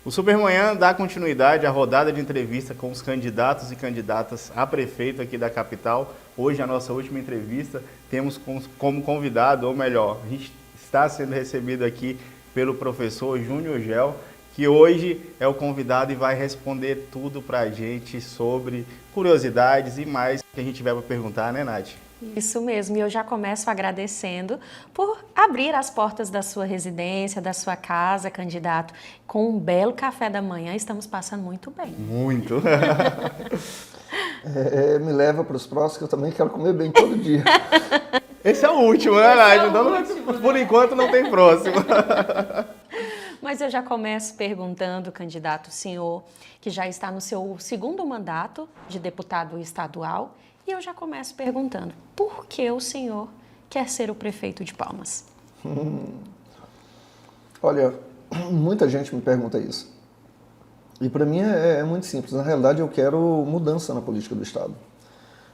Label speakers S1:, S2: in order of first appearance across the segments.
S1: O Supermanhã dá continuidade à rodada de entrevista com os candidatos e candidatas a prefeito aqui da capital. Hoje, a nossa última entrevista, temos como convidado, ou melhor, a gente está sendo recebido aqui pelo professor Júnior Gel, que hoje é o convidado e vai responder tudo para a gente sobre curiosidades e mais que a gente tiver para perguntar, né, Nath?
S2: Isso mesmo, e eu já começo agradecendo por abrir as portas da sua residência, da sua casa, candidato, com um belo café da manhã. Estamos passando muito bem.
S1: Muito.
S3: Me leva para os próximos, que eu também quero comer bem todo dia.
S1: Esse é o último, né, Nath? Então, por enquanto, não tem próximo.
S2: Mas eu já começo perguntando, candidato, senhor, que já está no seu segundo mandato de deputado estadual, e eu já começo perguntando, por que o senhor quer ser o prefeito de Palmas?
S3: Olha, muita gente me pergunta isso. E para mim é muito simples. Na realidade, eu quero mudança na política do Estado.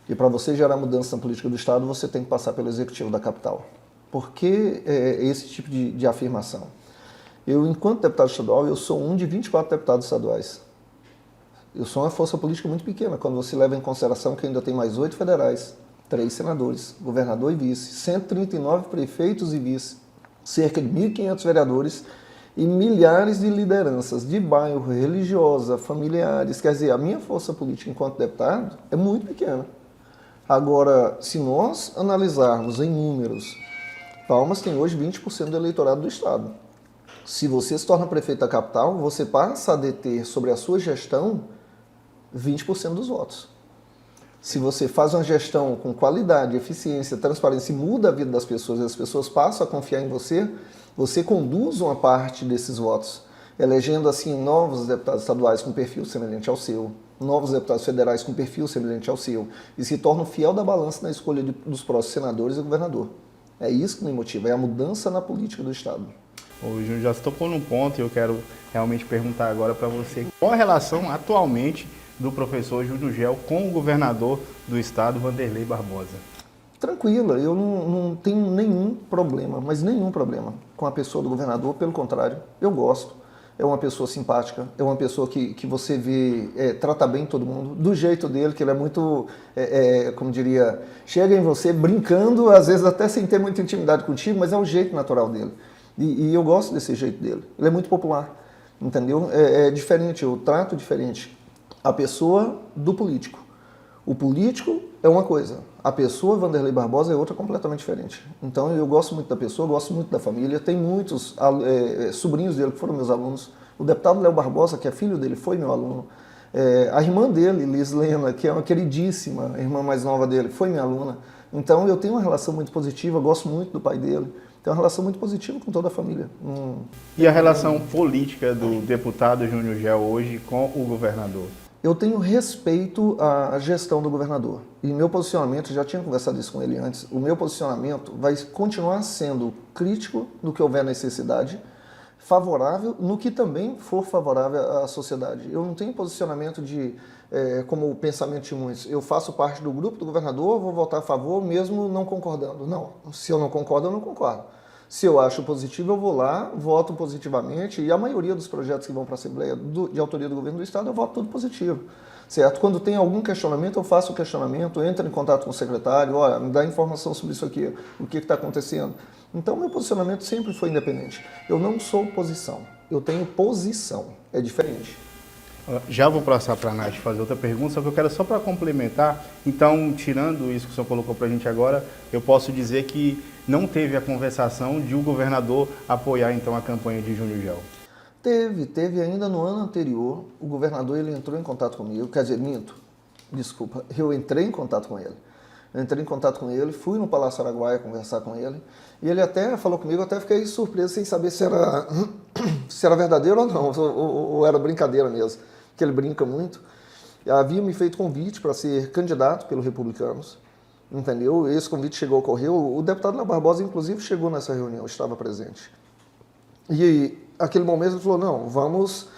S3: E para você gerar mudança na política do Estado, você tem que passar pelo Executivo da capital. Por que esse tipo de afirmação? Eu, enquanto deputado estadual, eu sou um de 24 deputados estaduais. Eu sou uma força política muito pequena, quando você leva em consideração que ainda tem mais 8 federais, 3 senadores, governador e vice, 139 prefeitos e vice, cerca de 1.500 vereadores e milhares de lideranças de bairro, religiosa, familiares. Quer dizer, a minha força política enquanto deputado é muito pequena. Agora, se nós analisarmos em números, Palmas tem hoje 20% do eleitorado do Estado. Se você se torna prefeito da capital, você passa a deter sobre a sua gestão 20% dos votos. Se você faz uma gestão com qualidade, eficiência, transparência e muda a vida das pessoas, e as pessoas passam a confiar em você, você conduz uma parte desses votos, elegendo assim novos deputados estaduais com perfil semelhante ao seu, novos deputados federais com perfil semelhante ao seu, e se torna o fiel da balança na escolha dos próximos senadores e governador. É isso que me motiva, é a mudança na política do Estado.
S1: O Júnior já se tocou num ponto e eu quero realmente perguntar agora para você qual a relação atualmente do professor Júnior Gel com o governador do estado, Wanderley Barbosa.
S3: Tranquila, eu não tenho nenhum problema, mas nenhum problema com a pessoa do governador, pelo contrário, eu gosto. É uma pessoa simpática, é uma pessoa que você vê, trata bem todo mundo, do jeito dele, que ele é muito, como diria, chega em você brincando, às vezes até sem ter muita intimidade contigo, mas é o jeito natural dele. E eu gosto desse jeito dele. Ele é muito popular, entendeu? É diferente, eu trato diferente a pessoa do político. O político é uma coisa, a pessoa Wanderley Barbosa é outra completamente diferente. Então eu gosto muito da pessoa, gosto muito da família, tem muitos sobrinhos dele que foram meus alunos. O deputado Léo Barbosa, que é filho dele, foi meu aluno. A irmã dele, Liz Lena, que é uma queridíssima, a irmã mais nova dele, foi minha aluna. Então eu tenho uma relação muito positiva, gosto muito do pai dele. Tem uma relação muito positiva com toda a família.
S1: E a relação política do deputado Júnior Gel hoje com o governador?
S3: Eu tenho respeito à gestão do governador. E meu posicionamento, já tinha conversado isso com ele antes, o meu posicionamento vai continuar sendo crítico no que houver necessidade, favorável no que também for favorável à sociedade. Eu não tenho posicionamento como o pensamento de muitos, eu faço parte do grupo do governador, vou votar a favor mesmo não concordando. Não, se eu não concordo, eu não concordo. Se eu acho positivo, eu vou lá, voto positivamente, e a maioria dos projetos que vão para a Assembleia de autoria do governo do Estado, eu voto tudo positivo, certo? Quando tem algum questionamento, eu faço o questionamento, entro em contato com o secretário, olha, me dá informação sobre isso aqui, o que está acontecendo. Então, meu posicionamento sempre foi independente. Eu não sou oposição, eu tenho posição, é diferente.
S1: Já vou passar para a Nath fazer outra pergunta, só que eu quero só para complementar. Então, tirando isso que o senhor colocou para a gente agora, eu posso dizer que não teve a conversação de o governador apoiar então a campanha de Júnior Gel.
S3: Teve ainda no ano anterior, o governador ele entrou em contato comigo, quer dizer, eu entrei em contato com ele. Eu entrei em contato com ele, fui no Palácio Araguaia conversar com ele, e ele até falou comigo, até fiquei surpreso sem saber se era verdadeiro ou não, ou era brincadeira mesmo, que ele brinca muito. Havia me feito convite para ser candidato pelos republicanos, entendeu? Esse convite chegou a ocorrer, o deputado Léo Barbosa, inclusive, chegou nessa reunião, estava presente. E aquele momento ele falou, não, vamos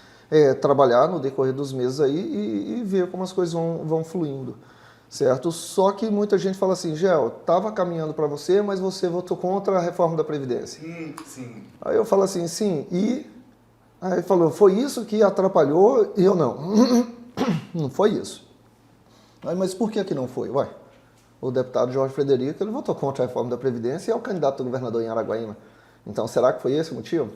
S3: trabalhar no decorrer dos meses aí e ver como as coisas vão fluindo, certo? Só que muita gente fala assim, Gel, estava caminhando para você, mas você votou contra a reforma da Previdência.
S1: Sim.
S3: Aí eu falo assim, sim, e Aí ele falou, foi isso que atrapalhou e eu não. Não foi isso. Aí, mas por que não foi? Ué, o deputado Jorge Frederico, ele votou contra a reforma da Previdência e é o candidato a governador em Araguaína. Então, será que foi esse o motivo?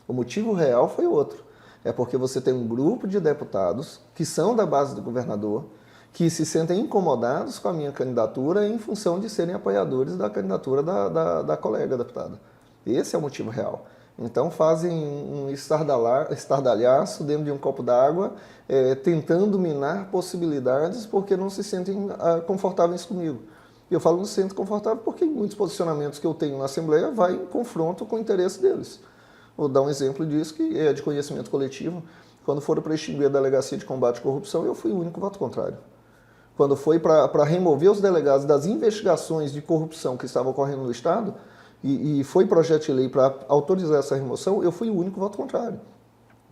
S3: O motivo real foi outro. É porque você tem um grupo de deputados que são da base do governador, que se sentem incomodados com a minha candidatura em função de serem apoiadores da candidatura da colega deputada. Esse é o motivo real. Então fazem um estardalhaço dentro de um copo d'água, tentando minar possibilidades porque não se sentem confortáveis comigo. E eu falo não se sentem confortáveis porque muitos posicionamentos que eu tenho na Assembleia vai em confronto com o interesse deles. Vou dar um exemplo disso que é de conhecimento coletivo. Quando foram para extinguir a Delegacia de Combate à Corrupção, eu fui o único voto contrário. Quando foi para remover os delegados das investigações de corrupção que estavam ocorrendo no Estado, e foi projeto de lei para autorizar essa remoção, eu fui o único voto contrário.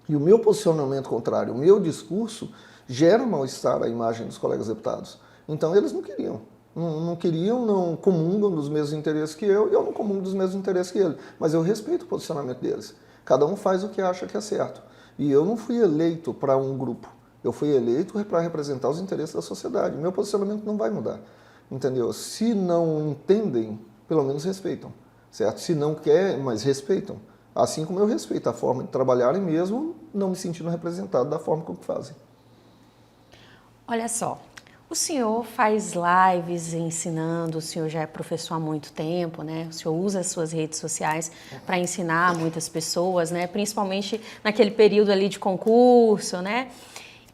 S3: E o meu posicionamento contrário, o meu discurso, gera mal-estar à imagem dos colegas deputados. Então eles não queriam. Não comungam dos mesmos interesses que eu, e eu não comungo dos mesmos interesses que ele. Mas eu respeito o posicionamento deles. Cada um faz o que acha que é certo. E eu não fui eleito para um grupo. Eu fui eleito para representar os interesses da sociedade. Meu posicionamento não vai mudar. Entendeu? Se não entendem, pelo menos respeitam. Certo? Se não quer, mas respeitam. Assim como eu respeito a forma de trabalhar e mesmo não me sentindo representado da forma como fazem.
S2: Olha só, o senhor faz lives ensinando, o senhor já é professor há muito tempo, né? O senhor usa as suas redes sociais para ensinar muitas pessoas, né? Principalmente naquele período ali de concurso, né?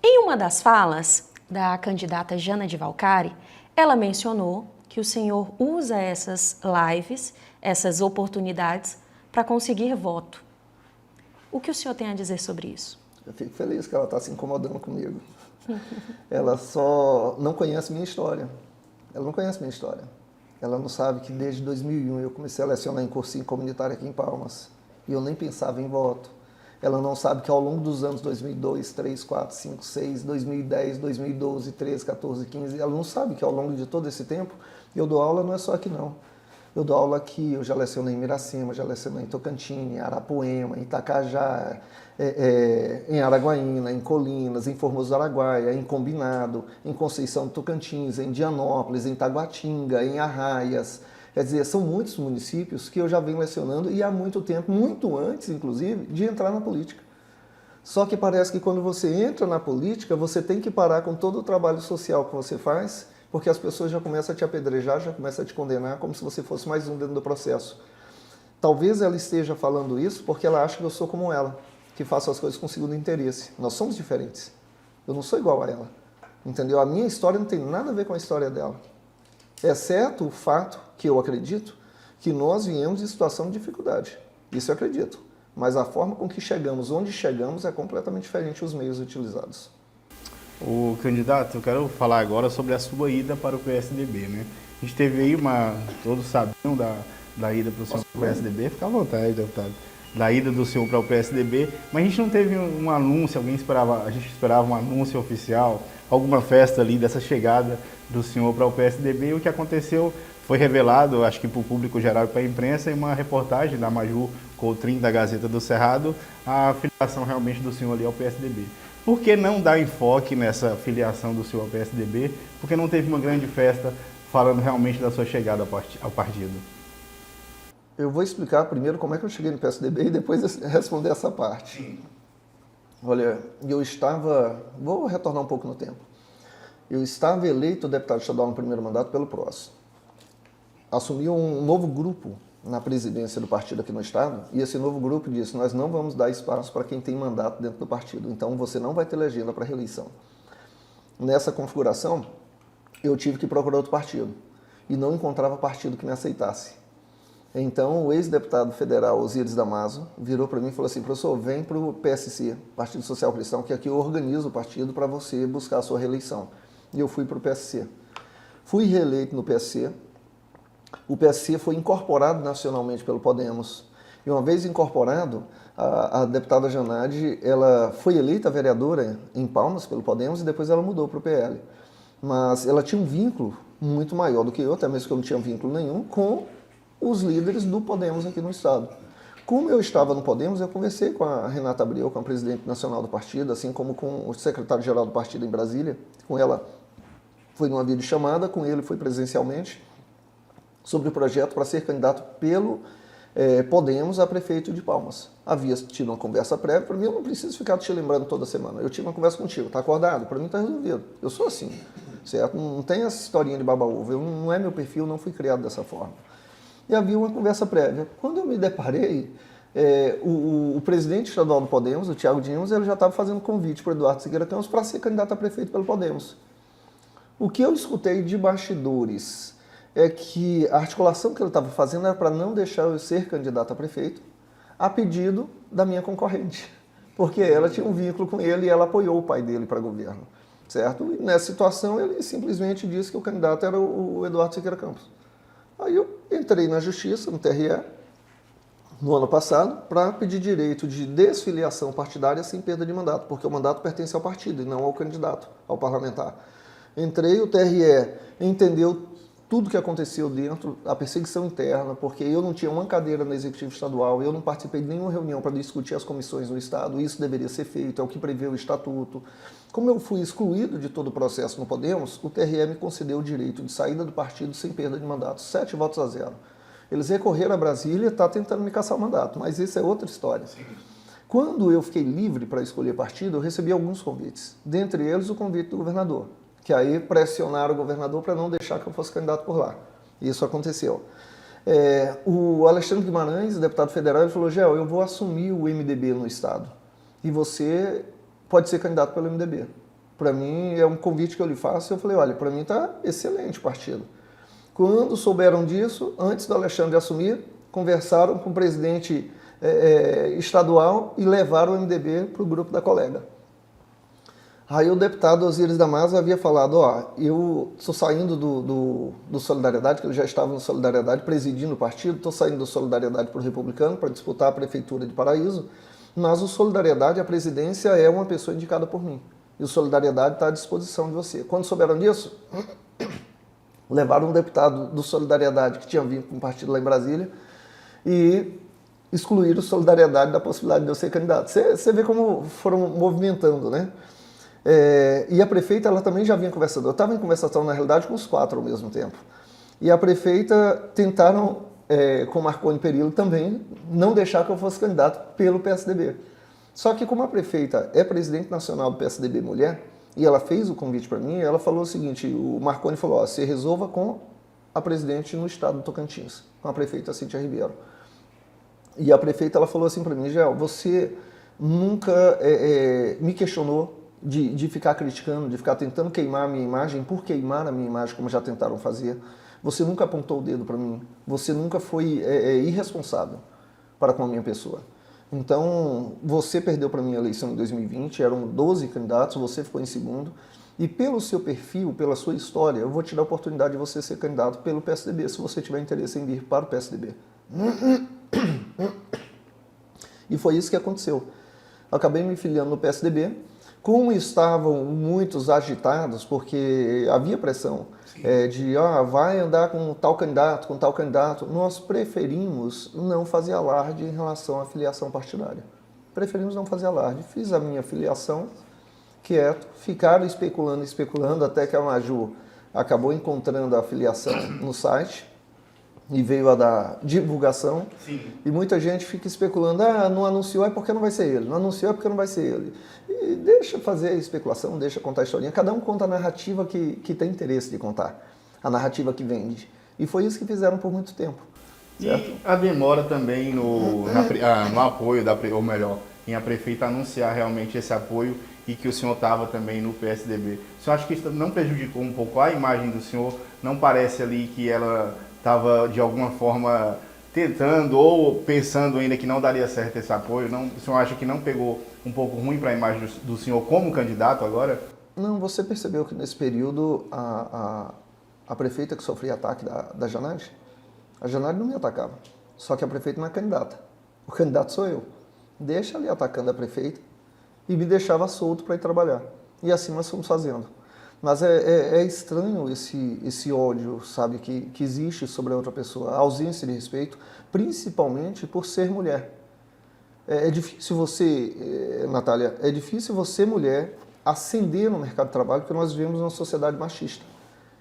S2: Em uma das falas da candidata Jana de Valcari, ela mencionou que o senhor usa essas lives, essas oportunidades, para conseguir voto. O que o senhor tem a dizer sobre isso?
S3: Eu fico feliz que ela está se incomodando comigo. Ela só não conhece minha história. Ela não conhece minha história. Ela não sabe que desde 2001 eu comecei a lecionar em cursinho comunitário aqui em Palmas. E eu nem pensava em voto. Ela não sabe que ao longo dos anos 2002, 3, 4, 5, 6, 2010, 2012, 13, 14, 15, ela não sabe que ao longo de todo esse tempo eu dou aula não é só aqui não. Eu dou aula aqui, eu já lecionei em Miracema, já lecionei em Tocantins, em Arapuema, em Itacajá, em Araguaína, em Colinas, em Formoso do Araguaia, em Combinado, em Conceição do Tocantins, em Dianópolis, em Taguatinga, em Arraias. Quer dizer, são muitos municípios que eu já venho lecionando e há muito tempo, muito antes, inclusive, de entrar na política. Só que parece que quando você entra na política, você tem que parar com todo o trabalho social que você faz, porque as pessoas já começam a te apedrejar, já começam a te condenar como se você fosse mais um dentro do processo. Talvez ela esteja falando isso porque ela acha que eu sou como ela, que faço as coisas com segundo interesse. Nós somos diferentes. Eu não sou igual a ela. Entendeu? A minha história não tem nada a ver com a história dela. Exceto o fato que eu acredito que nós viemos de situação de dificuldade. Isso eu acredito. Mas a forma com que chegamos, onde chegamos, é completamente diferente os meios utilizados.
S1: O candidato, eu quero falar agora sobre a sua ida para o PSDB, né? A gente teve aí todos sabiam da ida para o senhor para o PSDB, fica à vontade, deputado, da ida do senhor para o PSDB, mas a gente não teve um anúncio, a gente esperava um anúncio oficial, alguma festa ali dessa chegada do senhor para o PSDB, e o que aconteceu foi revelado, acho que para o público geral e para a imprensa, em uma reportagem da Maju Coutrin, da Gazeta do Cerrado, a filiação realmente do senhor ali ao PSDB. Por que não dar enfoque nessa filiação do senhor ao PSDB? Por que não teve uma grande festa falando realmente da sua chegada ao partido?
S3: Eu vou explicar primeiro como é que eu cheguei no PSDB e depois responder essa parte. Olha, vou retornar um pouco no tempo. Eu estava eleito deputado estadual no primeiro mandato pelo PROS. Assumi um novo grupo na presidência do partido aqui no estado, e esse novo grupo disse, nós não vamos dar espaço para quem tem mandato dentro do partido, então você não vai ter legenda para reeleição. Nessa configuração, eu tive que procurar outro partido, e não encontrava partido que me aceitasse. Então, o ex-deputado federal Osíris Damaso virou para mim e falou assim, professor, vem para o PSC, Partido Social Cristão, que aqui eu organizo o partido para você buscar a sua reeleição. E eu fui para o PSC. Fui reeleito no PSC. O PSC foi incorporado nacionalmente pelo Podemos. E uma vez incorporado, a deputada Janade, ela foi eleita vereadora em Palmas pelo Podemos e depois ela mudou para o PL. Mas ela tinha um vínculo muito maior do que eu, até mesmo que eu não tinha vínculo nenhum, com os líderes do Podemos aqui no estado. Como eu estava no Podemos, eu conversei com a Renata Abreu, com a presidente nacional do partido, assim como com o secretário-geral do partido em Brasília. Com ela foi numa videochamada, com ele foi presencialmente, sobre o projeto para ser candidato pelo Podemos a prefeito de Palmas. Havia tido uma conversa prévia, para mim eu não preciso ficar te lembrando toda semana. Eu tive uma conversa contigo, tá acordado? Para mim tá resolvido. Eu sou assim, certo? Não tem essa historinha de baba-ovo, não é meu perfil, não fui criado dessa forma. E havia uma conversa prévia. Quando eu me deparei, o presidente estadual do Podemos, o Thiago Dimos, ele já estava fazendo convite para o Eduardo Siqueira Campos para ser candidato a prefeito pelo Podemos. O que eu escutei de bastidores é que a articulação que ele estava fazendo era para não deixar eu ser candidato a prefeito, a pedido da minha concorrente, porque ela tinha um vínculo com ele e ela apoiou o pai dele para governo, certo? E nessa situação ele simplesmente disse que o candidato era o Eduardo Siqueira Campos. Aí eu entrei na justiça, no TRE, no ano passado, para pedir direito de desfiliação partidária sem perda de mandato, porque o mandato pertence ao partido e não ao candidato, ao parlamentar. Entrei, o TRE entendeu tudo que aconteceu dentro, a perseguição interna, porque eu não tinha uma cadeira no Executivo Estadual, eu não participei de nenhuma reunião para discutir as comissões no Estado, isso deveria ser feito, é o que prevê o Estatuto. Como eu fui excluído de todo o processo no Podemos, o TRE me concedeu o direito de saída do partido sem perda de mandato, 7 votos a 0. Eles recorreram a Brasília e estão tentando me caçar o mandato, mas isso é outra história. Sim. Quando eu fiquei livre para escolher partido, eu recebi alguns convites, dentre eles o convite do governador, que aí pressionaram o governador para não deixar que eu fosse candidato por lá. Isso aconteceu. O Alexandre Guimarães, deputado federal, ele falou: Gel, eu vou assumir o MDB no Estado e você pode ser candidato pelo MDB. Para mim, é um convite que eu lhe faço. Eu falei: olha, para mim está excelente o partido. Quando souberam disso, antes do Alexandre assumir, conversaram com o presidente estadual e levaram o MDB para o grupo da colega. Aí o deputado Osíris Damaso havia falado: eu estou saindo do Solidariedade, que ele já estava no Solidariedade presidindo o partido, estou saindo do Solidariedade para o Republicano para disputar a prefeitura de Paraíso, mas o Solidariedade, a presidência, é uma pessoa indicada por mim. E o Solidariedade está à disposição de você. Quando souberam disso, levaram um deputado do Solidariedade, que tinha vindo com um partido lá em Brasília, e excluíram o Solidariedade da possibilidade de eu ser candidato. Você vê como foram movimentando, né? E a prefeita, ela também já vinha conversando. Eu estava em conversação, na realidade, com os 4 ao mesmo tempo. E a prefeita tentaram, com Marconi Perillo também, não deixar que eu fosse candidato pelo PSDB. Só que como a prefeita é presidente nacional do PSDB Mulher, e ela fez o convite para mim, ela falou o seguinte: o Marconi falou: você resolva com a presidente no estado do Tocantins, com a prefeita Cíntia Ribeiro. E a prefeita, ela falou assim para mim: Gel, você nunca me questionou de ficar criticando, de ficar tentando queimar a minha imagem, por queimar a minha imagem, como já tentaram fazer. Você nunca apontou o dedo para mim, você nunca foi irresponsável para com a minha pessoa. Então, você perdeu para mim a eleição em 2020, eram 12 candidatos, você ficou em segundo, e pelo seu perfil, pela sua história, eu vou te dar a oportunidade de você ser candidato pelo PSDB, se você tiver interesse em vir para o PSDB. E foi isso que aconteceu. Eu acabei me filiando no PSDB. Como estavam muitos agitados, porque havia pressão de vai andar com tal candidato, nós preferimos não fazer alarde em relação à filiação partidária. Preferimos não fazer alarde. Fiz a minha filiação, quieto, ficaram especulando, até que a Maju acabou encontrando a filiação no site e veio a dar divulgação. Sim. E muita gente fica especulando: não anunciou é porque não vai ser ele, não anunciou é porque não vai ser ele. E deixa fazer a especulação, deixa contar a historinha. Cada um conta a narrativa que tem interesse de contar, a narrativa que vende. E foi isso que fizeram por muito tempo. Certo?
S1: E a demora também no apoio, ou melhor, em a prefeita anunciar realmente esse apoio e que o senhor estava também no PSDB. O senhor acha que isso não prejudicou um pouco a imagem do senhor? Não parece ali que ela estava de alguma forma tentando ou pensando ainda que não daria certo esse apoio? Não, o senhor acha que não pegou um pouco ruim para a imagem do senhor como candidato agora?
S3: Não, você percebeu que nesse período a prefeita que sofria ataque da Janade, a Janade não me atacava, só que a prefeita não é candidata. O candidato sou eu. Deixa ali atacando a prefeita e me deixava solto para ir trabalhar. E assim nós fomos fazendo. Mas é estranho esse ódio, sabe, que existe sobre a outra pessoa, a ausência de respeito, principalmente por ser mulher. É difícil você, Natália, é difícil você, mulher, ascender no mercado de trabalho, porque nós vivemos numa sociedade machista.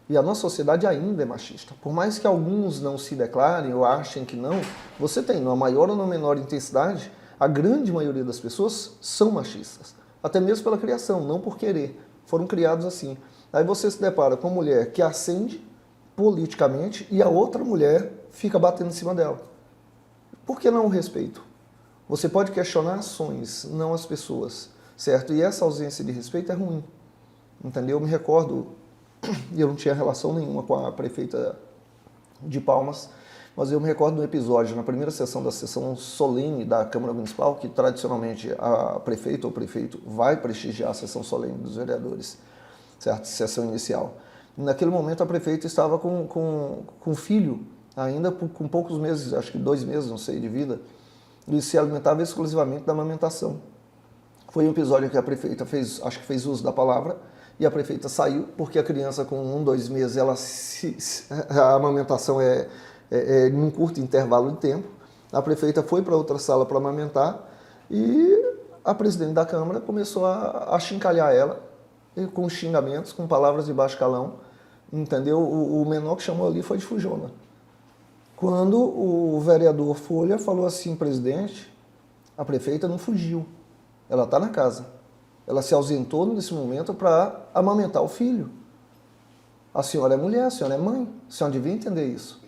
S3: E a nossa sociedade ainda é machista. Por mais que alguns não se declarem ou achem que não, você tem, numa maior ou numa menor intensidade, a grande maioria das pessoas são machistas. Até mesmo pela criação, não por querer. Foram criados assim. Aí você se depara com uma mulher que ascende politicamente e a outra mulher fica batendo em cima dela. Por que não o respeito? Você pode questionar ações, não as pessoas, certo? E essa ausência de respeito é ruim, entendeu? Eu me recordo, eu não tinha relação nenhuma com a prefeita de Palmas, mas eu me recordo de um episódio, na primeira sessão da sessão solene da Câmara Municipal, que tradicionalmente a prefeita ou prefeito vai prestigiar a sessão solene dos vereadores, certo? Sessão inicial. Naquele momento a prefeita estava com um filho, ainda com poucos meses, acho que 2 meses, não sei, de vida, e se alimentava exclusivamente da amamentação. Foi um episódio que a prefeita acho que fez uso da palavra, e a prefeita saiu, porque a criança com 1, 2 meses, a amamentação é num curto intervalo de tempo. A prefeita foi para outra sala para amamentar, e a presidente da Câmara começou a chincalhar ela, com xingamentos, com palavras de baixo calão, entendeu? O menor que chamou ali foi de fujona. Quando o vereador Folha falou assim, presidente, a prefeita não fugiu, ela está na casa. Ela se ausentou nesse momento para amamentar o filho. A senhora é mulher, a senhora é mãe, a senhora devia entender isso.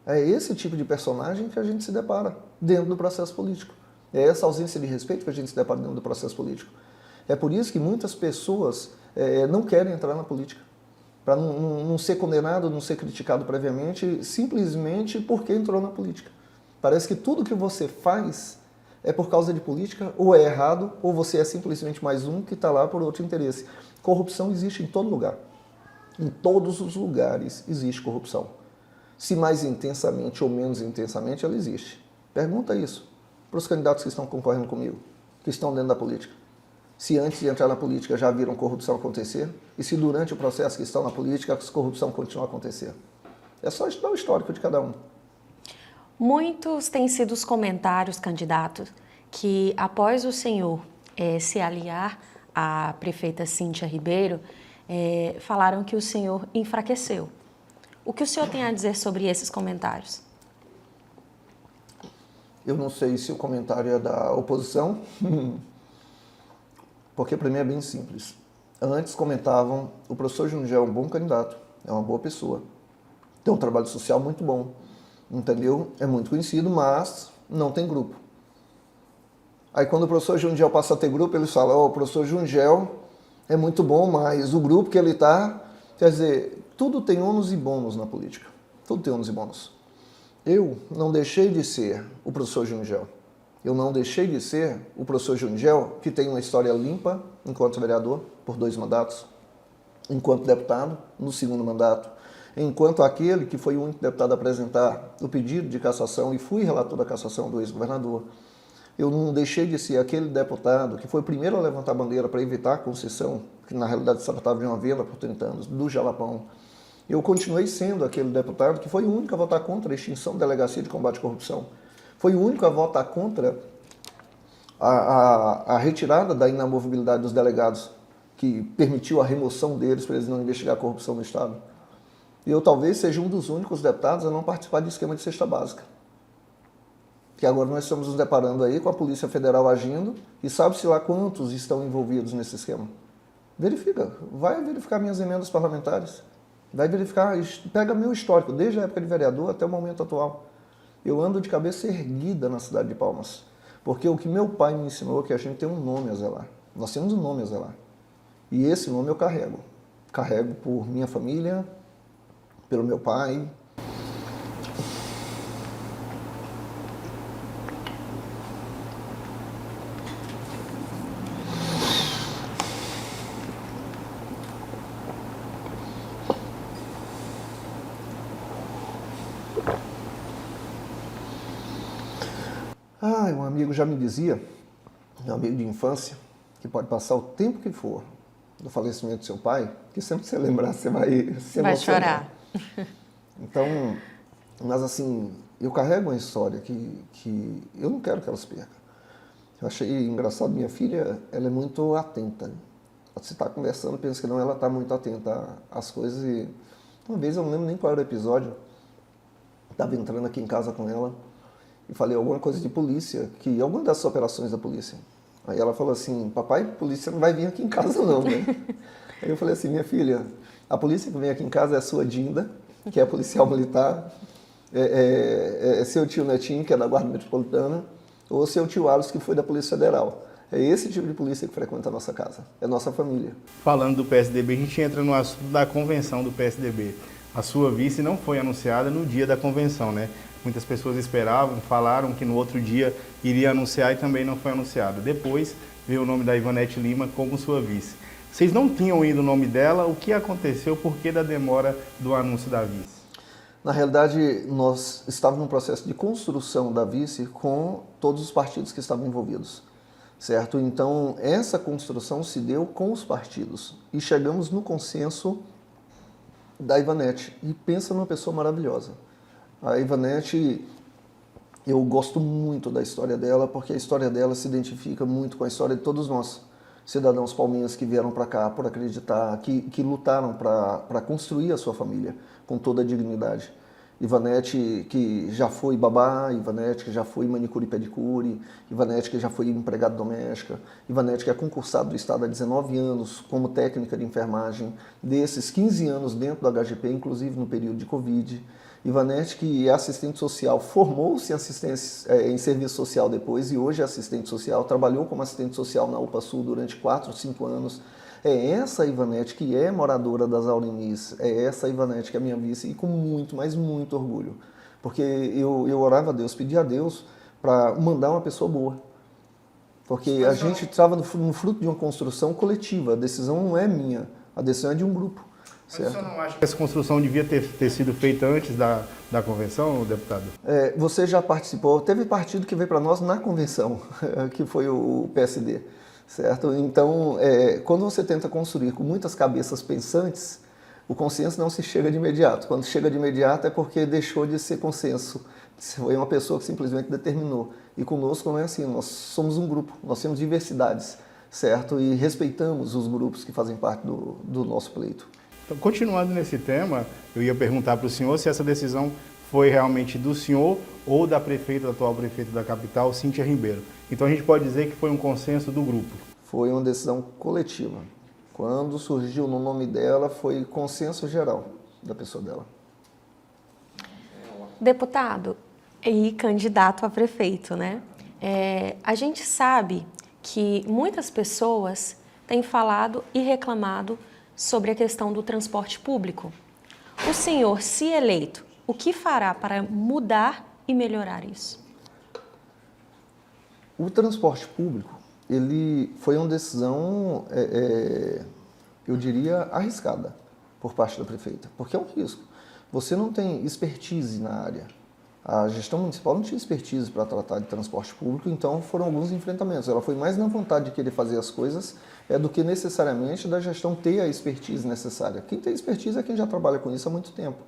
S3: É esse tipo de personagem que a gente se depara dentro do processo político. É essa ausência de respeito que a gente se depara dentro do processo político. É por isso que muitas pessoas não querem entrar na política, para não ser condenado, não ser criticado previamente, simplesmente porque entrou na política. Parece que tudo que você faz é por causa de política, ou é errado, ou você é simplesmente mais um que está lá por outro interesse. Corrupção existe em todo lugar. Em todos os lugares existe corrupção. Se mais intensamente ou menos intensamente, ela existe. Pergunta isso para os candidatos que estão concorrendo comigo, que estão dentro da política. Se antes de entrar na política já viram corrupção acontecer, e se durante o processo que estão na política a corrupção continua a acontecer. É só estudar o histórico de cada um.
S2: Muitos têm sido os comentários, candidatos, que após o senhor se aliar à prefeita Cíntia Ribeiro, falaram que o senhor enfraqueceu. O que o senhor tem a dizer sobre esses comentários?
S3: Eu não sei se o comentário é da oposição, porque para mim é bem simples. Antes comentavam, o professor Jungel é um bom candidato, é uma boa pessoa, tem um trabalho social muito bom, entendeu? É muito conhecido, mas não tem grupo. Aí quando o professor Jungel passa a ter grupo, eles falam, o professor Jungel é muito bom, mas o grupo que ele está, quer dizer, tudo tem ônus e bônus na política, tudo tem ônus e bônus. Eu não deixei de ser o professor Jungel. Eu não deixei de ser o professor Jungel, que tem uma história limpa enquanto vereador, por 2 mandatos, enquanto deputado, no 2º mandato, enquanto aquele que foi o único deputado a apresentar o pedido de cassação e fui relator da cassação do ex-governador. Eu não deixei de ser aquele deputado que foi o primeiro a levantar a bandeira para evitar a concessão, que na realidade se tratava de uma venda por 30 anos, do Jalapão. Eu continuei sendo aquele deputado que foi o único a votar contra a extinção da Delegacia de Combate à Corrupção. Foi o único a votar contra a retirada da inamovibilidade dos delegados, que permitiu a remoção deles para eles não investigar a corrupção no Estado. E eu talvez seja um dos únicos deputados a não participar de esquema de cesta básica. Que agora nós estamos nos deparando aí com a Polícia Federal agindo e sabe-se lá quantos estão envolvidos nesse esquema. Verifica, vai verificar minhas emendas parlamentares, vai verificar, pega meu histórico, desde a época de vereador até o momento atual. Eu ando de cabeça erguida na cidade de Palmas, porque o que meu pai me ensinou é que a gente tem um nome a zelar. Nós temos um nome a zelar. E esse nome eu carrego. Carrego por minha família, pelo meu pai. Um amigo já me dizia, um amigo de infância, que pode passar o tempo que for do falecimento do seu pai, que sempre que você lembrar, você vai se
S2: Vai
S3: emocionar.
S2: chorar.
S3: Então, mas assim, eu carrego uma história que eu não quero que ela se perca. Eu achei engraçado, minha filha, ela é muito atenta. Você está conversando, pensa que não, ela está muito atenta às coisas. E uma vez, eu não lembro nem qual era o episódio, estava entrando aqui em casa com ela e falei alguma coisa de polícia, que alguma das operações da polícia. Aí ela falou assim, papai, polícia não vai vir aqui em casa não, né? Aí eu falei assim, minha filha, a polícia que vem aqui em casa é a sua Dinda, que é policial militar, é seu tio Netinho, que é da Guarda Metropolitana, ou seu tio Alice, que foi da Polícia Federal. É esse tipo de polícia que frequenta a nossa casa, é a nossa família.
S1: Falando do PSDB, a gente entra no assunto da convenção do PSDB. A sua vice não foi anunciada no dia da convenção, né? Muitas pessoas esperavam, falaram que no outro dia iria anunciar e também não foi anunciado. Depois veio o nome da Ivanete Lima como sua vice. Vocês não tinham ido o nome dela, o que aconteceu, por que da demora do anúncio da vice?
S3: Na realidade, nós estávamos num processo de construção da vice com todos os partidos que estavam envolvidos, certo? Então, essa construção se deu com os partidos e chegamos no consenso da Ivanete. E pensa numa pessoa maravilhosa. A Ivanete, eu gosto muito da história dela, porque a história dela se identifica muito com a história de todos nós, cidadãos palmeirenses que vieram para cá por acreditar, que lutaram para construir a sua família com toda a dignidade. Ivanete, que já foi babá, Ivanete, que já foi manicure e pedicure, Ivanete, que já foi empregada doméstica, Ivanete, que é concursada do Estado há 19 anos como técnica de enfermagem, desses 15 anos dentro do HGP, inclusive no período de Covid. Ivanete, que é assistente social, formou-se em serviço social depois e hoje é assistente social, trabalhou como assistente social na UPA Sul durante 4 ou 5 anos. É essa Ivanete que é moradora das Aurinis, é essa Ivanete que é minha vice e com muito, mas muito orgulho. Porque eu orava a Deus, pedia a Deus para mandar uma pessoa boa. Porque a gente estava no fruto de uma construção coletiva, a decisão não é minha, a decisão é de um grupo.
S1: Mas o senhor não acha que essa construção devia ter sido feita antes da convenção, deputado?
S3: Você já participou, teve partido que veio para nós na convenção, que foi o PSD, certo? Então, quando você tenta construir com muitas cabeças pensantes, o consenso não se chega de imediato. Quando chega de imediato é porque deixou de ser consenso. Foi uma pessoa que simplesmente determinou. E conosco não é assim, nós somos um grupo, nós temos diversidades, certo? E respeitamos os grupos que fazem parte do nosso pleito.
S1: Então, continuando nesse tema, eu ia perguntar para o senhor se essa decisão foi realmente do senhor ou da prefeita, da atual prefeita da capital, Cíntia Ribeiro. Então a gente pode dizer que foi um consenso do grupo.
S3: Foi uma decisão coletiva. Quando surgiu no nome dela, foi consenso geral da pessoa dela.
S2: Deputado e candidato a prefeito, né? A gente sabe que muitas pessoas têm falado e reclamado sobre a questão do transporte público. O senhor, se eleito, o que fará para mudar e melhorar isso?
S3: O transporte público, ele foi uma decisão, eu diria, arriscada por parte da prefeita, porque é um risco. Você não tem expertise na área. A gestão municipal não tinha expertise para tratar de transporte público, então foram alguns enfrentamentos. Ela foi mais na vontade de querer fazer as coisas do que necessariamente da gestão ter a expertise necessária. Quem tem expertise é quem já trabalha com isso há muito tempo.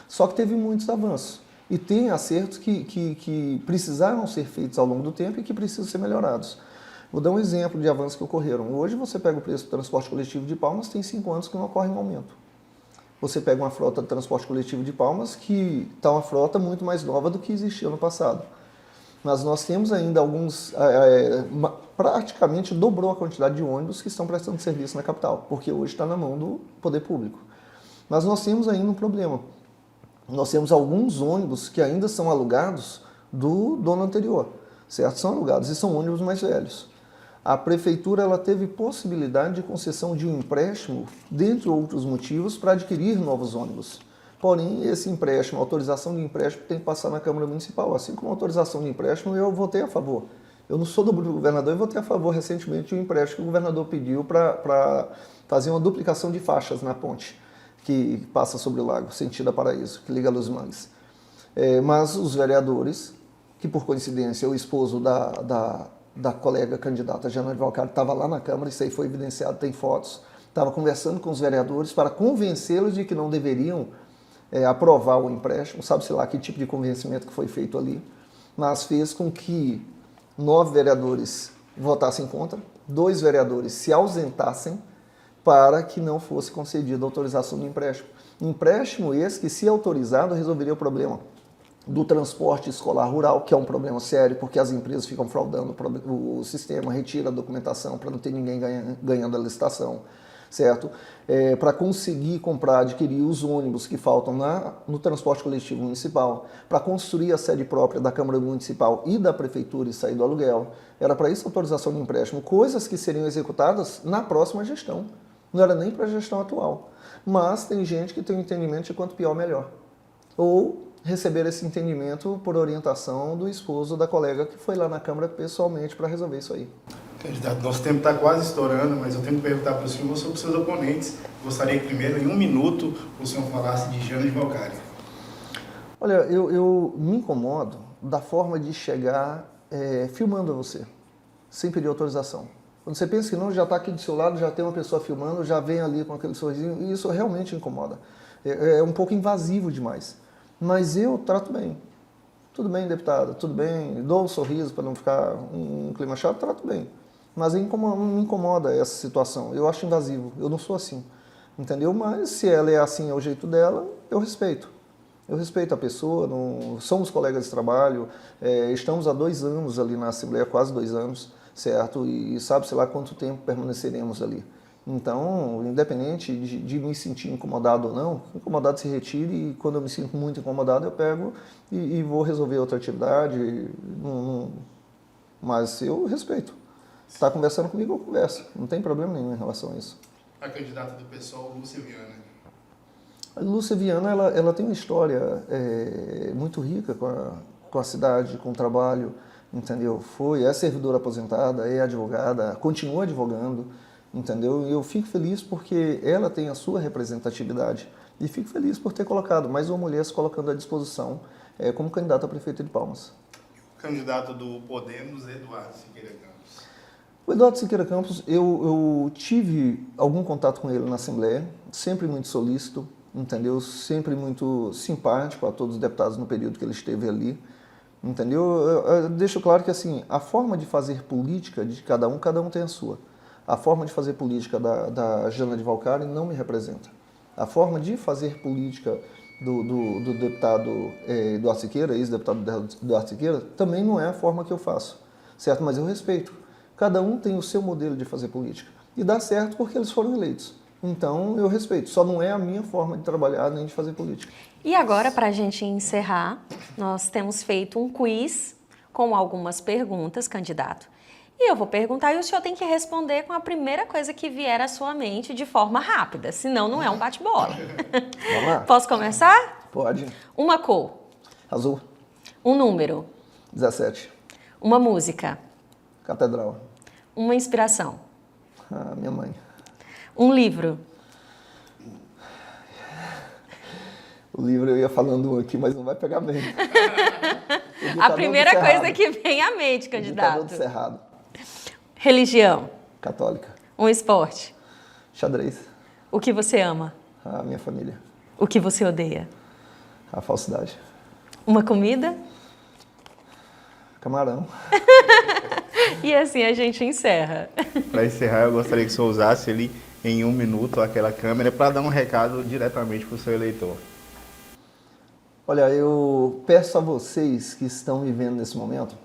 S3: Só que teve muitos avanços e tem acertos que precisaram ser feitos ao longo do tempo e que precisam ser melhorados. Vou dar um exemplo de avanços que ocorreram. Hoje você pega o preço do transporte coletivo de Palmas, tem 5 anos que não ocorre um aumento. Você pega uma frota de transporte coletivo de Palmas que está uma frota muito mais nova do que existia no passado. Mas nós temos ainda alguns, praticamente dobrou a quantidade de ônibus que estão prestando serviço na capital, porque hoje está na mão do poder público. Mas nós temos ainda um problema. Nós temos alguns ônibus que ainda são alugados do dono anterior, certo? São alugados e são ônibus mais velhos. A prefeitura ela teve possibilidade de concessão de um empréstimo, dentre outros motivos, para adquirir novos ônibus. Porém, esse empréstimo, a autorização de empréstimo tem que passar na Câmara Municipal. Assim como a autorização de empréstimo, eu votei a favor. Eu não sou do governador e votei a favor recentemente de um empréstimo que o governador pediu para fazer uma duplicação de faixas na ponte que passa sobre o lago, sentido a Paraíso, que liga a Luz Mangues. Mas os vereadores, que por coincidência o esposo da colega candidata Jana de Valcárcel estava lá na Câmara, isso aí foi evidenciado, tem fotos, estava conversando com os vereadores para convencê-los de que não deveriam aprovar o empréstimo, sabe-se lá que tipo de convencimento que foi feito ali, mas fez com que 9 vereadores votassem contra, 2 vereadores se ausentassem para que não fosse concedida a autorização do empréstimo. Empréstimo esse que, se autorizado, resolveria o problema do transporte escolar rural, que é um problema sério, porque as empresas ficam fraudando o sistema, retira a documentação para não ter ninguém ganhando a licitação, certo? Para conseguir comprar, adquirir os ônibus que faltam no transporte coletivo municipal, para construir a sede própria da Câmara Municipal e da Prefeitura e sair do aluguel. Era para isso a autorização de empréstimo, coisas que seriam executadas na próxima gestão. Não era nem para a gestão atual. Mas tem gente que tem um entendimento de quanto pior, melhor. Ou receber esse entendimento por orientação do esposo da colega que foi lá na Câmara pessoalmente para resolver isso aí.
S1: Candidato, nosso tempo está quase estourando, mas eu tenho que perguntar para o senhor sobre os seus oponentes. Gostaria que primeiro, em 1 minuto, o senhor falasse de Jana de Valcari.
S3: Olha, eu me incomodo da forma de chegar filmando você, sem pedir autorização. Quando você pensa que não, já está aqui do seu lado, já tem uma pessoa filmando, já vem ali com aquele sorrisinho, e isso realmente incomoda. É um pouco invasivo demais. Mas eu trato bem. Tudo bem, deputada, tudo bem, dou um sorriso para não ficar um clima chato, trato bem. Mas me incomoda essa situação, eu acho invasivo, eu não sou assim, entendeu? Mas se ela é assim, é o jeito dela, eu respeito. Eu respeito a pessoa, somos colegas de trabalho, estamos há 2 anos ali na Assembleia, quase 2 anos, certo? E sabe-se lá quanto tempo permaneceremos ali. Então, independente de me sentir incomodado ou não, incomodado se retire, e quando eu me sinto muito incomodado, eu pego e vou resolver outra atividade, mas eu respeito. Está conversando comigo, eu converso, não tem problema nenhum em relação a isso.
S1: A candidata do PSOL, Lúcia Viana.
S3: A Lúcia Viana, ela tem uma história muito rica com a cidade, com o trabalho, entendeu? É servidora aposentada, é advogada, continua advogando, entendeu? E eu fico feliz porque ela tem a sua representatividade e fico feliz por ter colocado mais uma mulher se colocando à disposição como candidata a prefeito de Palmas.
S1: O candidato do Podemos, Eduardo Siqueira Campos.
S3: O Eduardo Siqueira Campos, eu tive algum contato com ele na Assembleia, sempre muito solícito, entendeu? Sempre muito simpático a todos os deputados no período que ele esteve ali, entendeu? Eu deixo claro que assim, a forma de fazer política de cada um tem a sua. A forma de fazer política da Jana de Valcari não me representa. A forma de fazer política do deputado Eduardo Siqueira, ex-deputado Eduardo Siqueira, também não é a forma que eu faço, certo? Mas eu respeito. Cada um tem o seu modelo de fazer política. E dá certo porque eles foram eleitos. Então, eu respeito. Só não é a minha forma de trabalhar nem de fazer política.
S2: E agora, para a gente encerrar, nós temos feito um quiz com algumas perguntas, candidato. E eu vou perguntar e o senhor tem que responder com a primeira coisa que vier à sua mente de forma rápida, senão não é um bate-bola.
S3: Vamos lá?
S2: Posso começar?
S3: Pode.
S2: Uma cor.
S3: Azul.
S2: Um número.
S3: 17.
S2: Uma música.
S3: Catedral.
S2: Uma inspiração.
S3: Ah, minha mãe.
S2: Um livro.
S3: O livro eu ia falando um aqui, mas não vai pegar bem.
S2: A primeira coisa que vem à mente, candidato.
S3: Do Cerrado.
S2: Religião.
S3: Católica.
S2: Um esporte.
S3: Xadrez.
S2: O que você ama?
S3: A minha família.
S2: O que você odeia?
S3: A falsidade.
S2: Uma comida?
S3: Camarão.
S2: E assim a gente encerra.
S1: Para encerrar, eu gostaria que o senhor usasse ali em 1 minuto aquela câmera para dar um recado diretamente para o seu eleitor.
S3: Olha, eu peço a vocês que estão vivendo nesse momento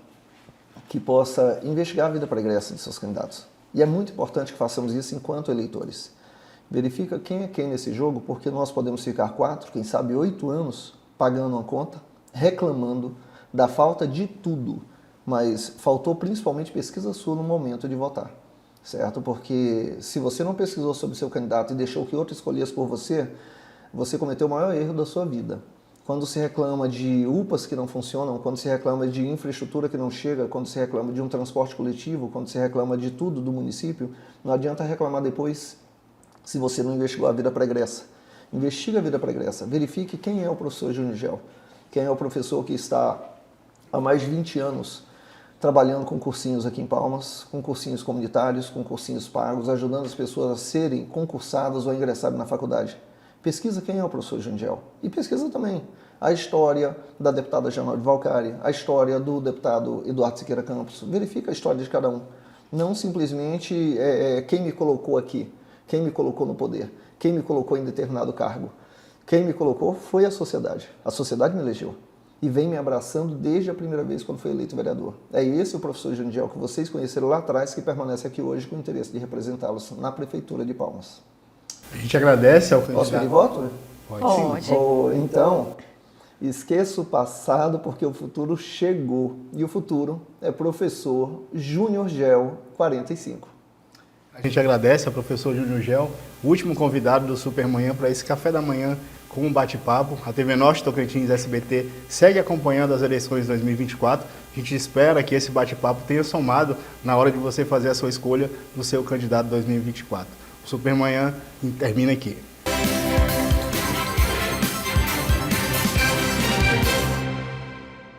S3: que possa investigar a vida pregressa de seus candidatos. E é muito importante que façamos isso enquanto eleitores. Verifica quem é quem nesse jogo, porque nós podemos ficar 4, quem sabe 8 anos pagando uma conta, reclamando da falta de tudo, mas faltou principalmente pesquisa sua no momento de votar, certo? Porque se você não pesquisou sobre o seu candidato e deixou que outro escolhesse por você, você cometeu o maior erro da sua vida. Quando se reclama de UPAs que não funcionam, quando se reclama de infraestrutura que não chega, quando se reclama de um transporte coletivo, quando se reclama de tudo do município, não adianta reclamar depois se você não investigou a vida pregressa. Investiga a vida pregressa, verifique quem é o professor Júnior Gel, quem é o professor que está há mais de 20 anos trabalhando com cursinhos aqui em Palmas, com cursinhos comunitários, com cursinhos pagos, ajudando as pessoas a serem concursadas ou a ingressarem na faculdade. Pesquisa quem é o professor Jundiel. E pesquisa também a história da deputada Janaína Valcari, a história do deputado Eduardo Siqueira Campos. Verifica a história de cada um. Não simplesmente quem me colocou aqui, quem me colocou no poder, quem me colocou em determinado cargo. Quem me colocou foi a sociedade. A sociedade me elegeu. E vem me abraçando desde a primeira vez quando foi eleito vereador. É esse o professor Jundiel que vocês conheceram lá atrás, que permanece aqui hoje com o interesse de representá-los na Prefeitura de Palmas.
S1: A gente agradece ao candidato.
S3: Posso pedir voto?
S2: Pode.
S3: Então, esqueça o passado porque o futuro chegou. E o futuro é professor Júnior Gel, 45.
S1: A gente agradece ao professor Júnior Gel, o último convidado do Supermanhã para esse café da manhã com um bate-papo. A TV Norte Tocantins SBT segue acompanhando as eleições de 2024. A gente espera que esse bate-papo tenha somado na hora de você fazer a sua escolha do seu candidato 2024. O Supermanhã termina aqui.